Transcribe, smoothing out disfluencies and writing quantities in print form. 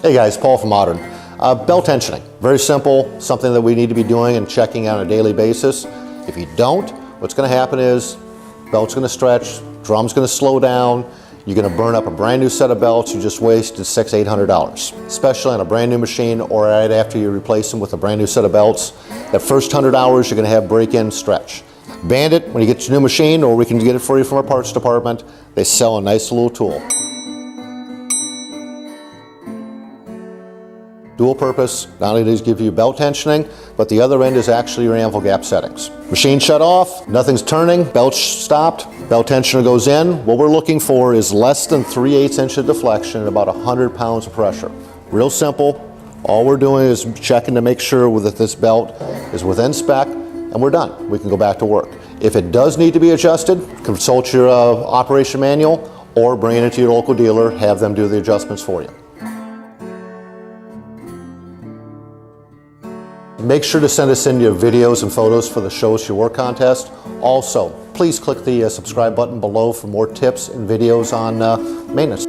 Hey guys, Paul from Modern. Belt tensioning, very simple, something that we need to be doing and checking on a daily basis. If you don't, what's going to happen is belt's going to stretch, drum's going to slow down, you're going to burn up a brand new set of belts you just wasted $600-800, especially on a brand new machine or right after you replace them with a brand new set of belts. That first 100 hours you're going to have break-in stretch. Bandit, when you get your new machine, or we can get it for you from our parts department, they sell a nice little tool. Dual purpose, not only does it give you belt tensioning, but the other end is actually your anvil gap settings. Machine shut off, nothing's turning, belt stopped, belt tensioner goes in. What we're looking for is less than 3/8 inch of deflection and about 100 pounds of pressure. Real simple. All we're doing is checking to make sure that this belt is within spec, and we're done. We can go back to work. If it does need to be adjusted, consult your operation manual or bring it into your local dealer, have them do the adjustments for you. Make sure to send us in your videos and photos for the Show Us Your Work contest. Also, please click the subscribe button below for more tips and videos on maintenance.